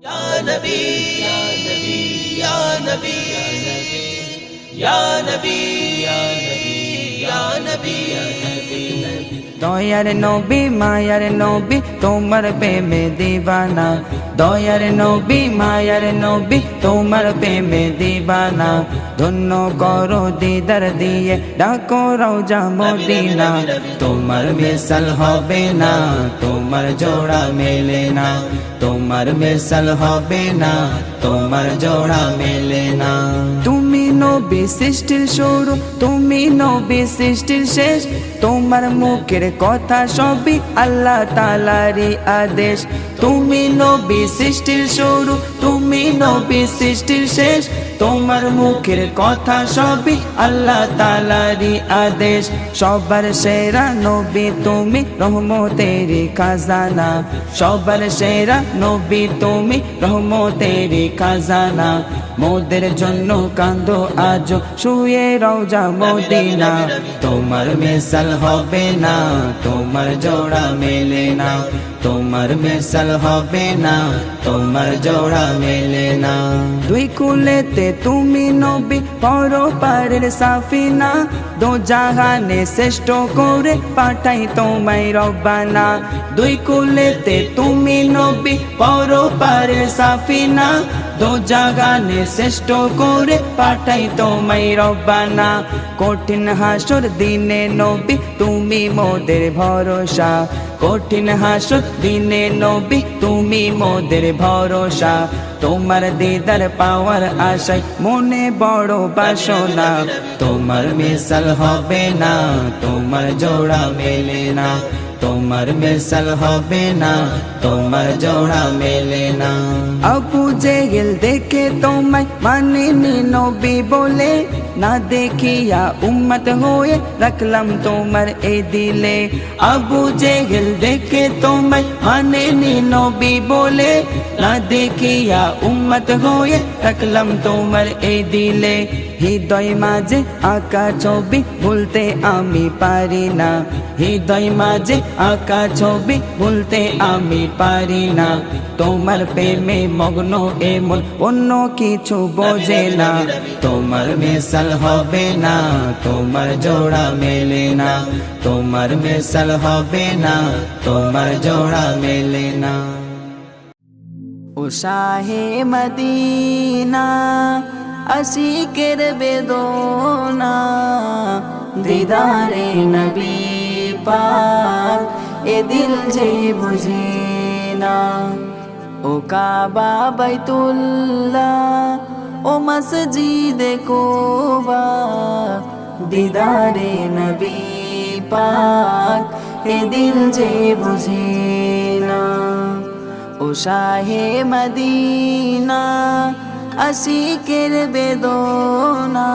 या नबी या नबी या नबी या नबी या नबी या नबी या नबी দয়ার নবী মায়ার নবী তোমার প্রেমে দিবানা দয়ার নবী মায়ার নবী তোমার প্রেমে দিবানা ধন্য করো দিদার দিয়ে ডাকো রওজা মদিনা তোমার মিসাল হবে না তোমার জোড়া মেলে না তোমার মিসাল হবে না তোমার জোড়া মেলে না তুমি নবী সৃষ্টির শুরু তুমি নবী সৃষ্টির শেষ তোমার মুখের কথা সবই আল্লাহ তাআলারই আদেশ তুমি নবী সৃষ্টির শুরু তুমি নবী সৃষ্টির শেষ তোমার মুখের কথা সবই আল্লাহ তাআলারই আদেশ সবার সেরা নবী তুমি রহমতেরই খাজানা সবার সেরা নবী তুমি রহমতেরই খাজানা মোদের জন্য কান্দো আজ শুয়ে রওজা মদিনা তোমার মিসাল হবে না তোমার জোড়া মেলে না তোমার মিসাল হবে না তোমার জোড়া মেলে না দুই কুলেতে তুমি নবী পরপারের সাফিনা দো জাহানে শ্রেষ্ঠ করে পাঠাই তোমায় রব্বানা দুই কুলেতে তুমি নবী পরপারের সাফিনা দো জাহানে শ্রেষ্ঠ করে পাঠাই তোমায় রব্বানা কঠিন হাসর দিনে নবী তুমি মোদের ভরসা কঠিন হাসর দিনে নবী তুমি মোদের ভরসা তোমার দিদার পাওয়ার আশায় মনে বড় বাসনা তোমার মিসাল হবে না তোমার জোড়া মেলে না তোমার মিসাল হবে না তোমার জোড়া মেলে না আবু জেহেল দেখে তোমায় মানেনি নবী বলে না দেখিয়া উম্মত হয়ে রাখলাম তোমার এই দিলে আবু জেহেল দেখে তোমায় মানেনি নবী বলে না দেখিয়া উম্মত হয়ে রাখলাম তোমার এই দিলে হৃদয় মাঝে আঁকা ছবি ভুলতে আমি পারি না হৃদয় মাঝে আঁকা ছবি ভুলতে আমি পারি না তোমার প্রেমে মগ্ন এমন অন্য কিছু বোঝে না তোমার মিসাল হবে না তোমার জোড়া মেলে না তোমার মিসাল হবে না তোমার জোড়া মেলে না ও শাহে মদিনা আশিকের বেদনা দিদারে নবী পাক এ দিল যে বুঝে না ও কাবা বাইতুল্লাহ ও মসজিদে কুবা দিদারে নবী পাক এ দিল যে বুঝে না ও শাহে মদিনা আশিকের বেদনা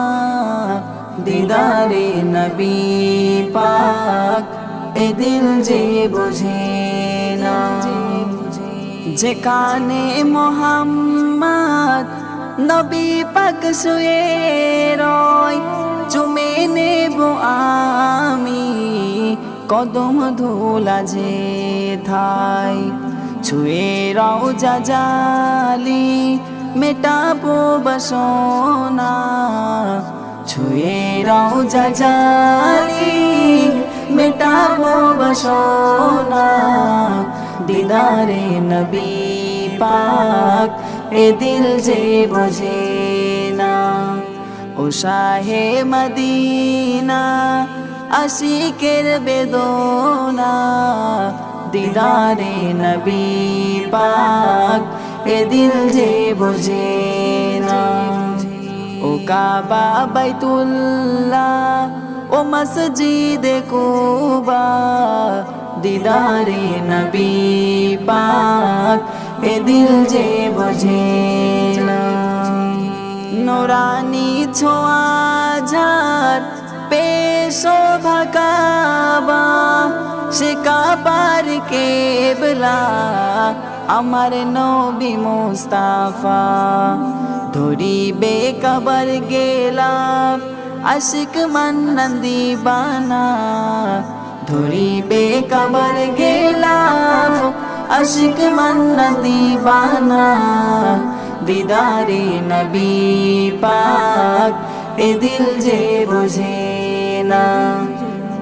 দিদারে নবী পাক এ দিল যে বুঝে না যেখানে মোহাম্মদ নবী পাক শুয়ে রয় চুমে নেব আমি কদম ধুলা যে ঠাই ছুঁয়ে রওজা জালি মেটাবো বাসনা ছুঁয়ে রওজা জালি মেটাবো বাসনা দিদারে নবী পাক এ দিল যে বোঝে না ও শাহে মদিনা আশিকের বেদনা দিদারে নবী পাক এ দিল যে বোঝে না ও কাবা বাইতুল্লাহ ও মসজিদে কুবা দিদারে নবী পাক এ দিল যে বোঝে না নুরানি ছোঁয়া ঝাড় শোভা কাবা সে কাবার কেবলা আমার নবী মুস্তাফা ধরিবে কাবার গেলাম আশিক মান্নান দিবানা ধরিবে কাবার গেলাম আশিক মান্না দিবানা দিদারে নবী পাক এ দিল যে বুঝে না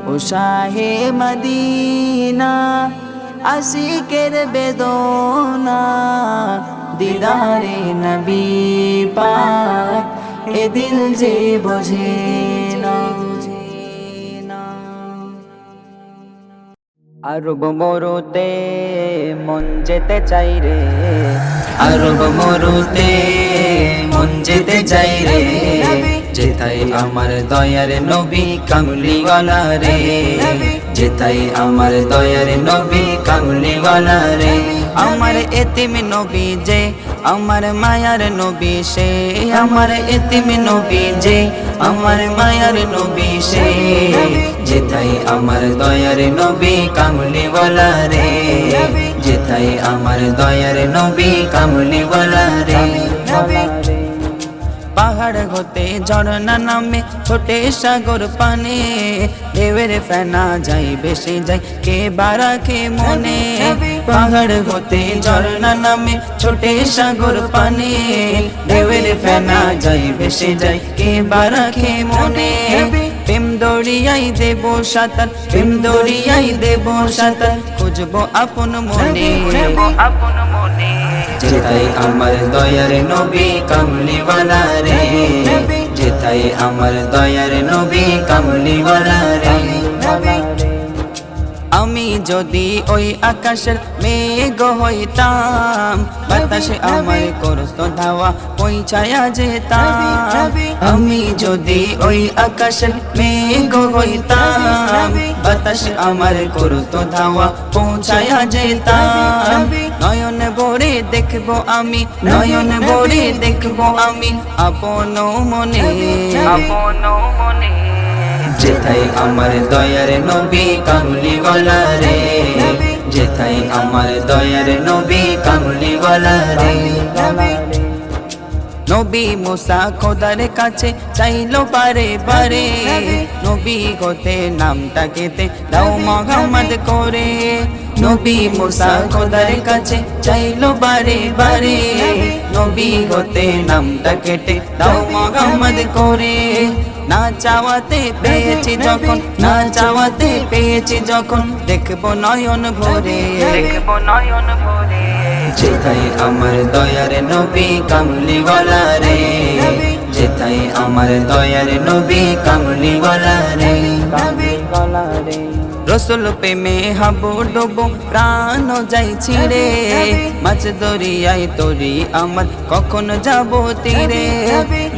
ও শাহে মদিনা আশিকের বেদনা দিদারে নবী পাক এ দিল যে বুঝে না আরব মরুতে মন যেতে চাই রে আরব মরুতে মন যেতে চাই রে যেথায় আমার দয়ার নবী কামলি ওয়ালা রে যেথায় আমার দয়ার নবী কামলি ওয়ালা রে আমার এতিম নবী যে আমার মায়ার নবী সে আমার এতিম নবী যে আমার মায়ার নবী সে যেথায় আমার দয়ার নবী কামলি ওয়ালা রে যেথায় আমার দয়ার নবী কামলি ওয়ালা রে পাহাড় হতে ঝর্ণা নামে ছোটে সাগর পানে ঢেউয়ের ফেনা যাই বেশি যাই কে বারা কে মনে পাহাড় হতে ঝর্ণা নামে ছোটে সাগর পানে ঢেউয়ের ফেনা যাই বেশি যাই কে বারা কে মনে প্রেম দড়িয়াই দেব সাঁতার প্রেম দড়িয়াই দেব সাঁতার খুঁজবো আপন মনে আপন মনে যেথায় আমার দয়ার নবী কামলি ওয়ালা রে যেথায় আমার দয়ার নবী কামলি ওয়ালা রে আমি যদি ওই আকাশের মেঘ হইতাম বাতাসে আমার করতো ধাওয়া পৌঁছায়া যেতাম আমি যদি ওই আকাশের মেঘ হইতাম বাতাসে আমার করতো ধাওয়া পৌঁছায়া যেতাম নয়ন ভরে দেখবো আমি নয়ন ভরে দেখবো আমি আপন মনে আপন মনে যেথায় আমার দয়ার নবী কামলি ওয়ালা রে যেথায় আমার দয়ার নবী কামলি ওয়ালা রে নবী মুসা খোদার কাছে চাইলো বারে বারে নবী হতে নামটা কেটে দাও মুহাম্মদ করে নবী মুসা খোদার কাছে চাইলো বারে বারে নবী হতে নামটা কেটে দাও মুহাম্মদ করে না চাওয়াতে পেয়েছি যখন না চাওয়াতে পেয়েছি যখন দেখবো নয়ন ভরে দেখবো নয়ন ভরে যেথায় আমার দয়ার নবী কামলি ওয়ালা রে যেথায় আমার দয়ার নবী কামলি ওয়ালা রে কামলি ওয়ালা রে রসুল প্রেমে হাবু ডুবো প্রাণ যাই ছিড়ে মাছ দরিয়ায় তরি আমার কখন যাব তীরে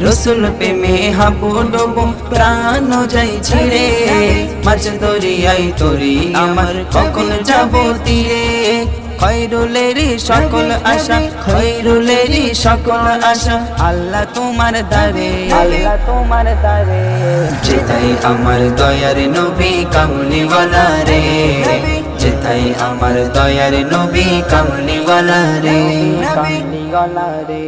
রসুল প্রেমে হাবু ডুবো প্রাণ যাই ছিড়ে মাছ দরিয়ায় তরি আমার কখন যাব তীরে খৈরুলেরই সকল আশা খৈরুলেরই সকল আশা আল্লাহ তোমার দারে আল্লাহ তোমার দারে যেথায় আমার দয়ার নবী কামলি ওয়ালা রে যেথায় আমার দয়ার নবী কামলি ওয়ালা রে কামলি ওয়ালা রে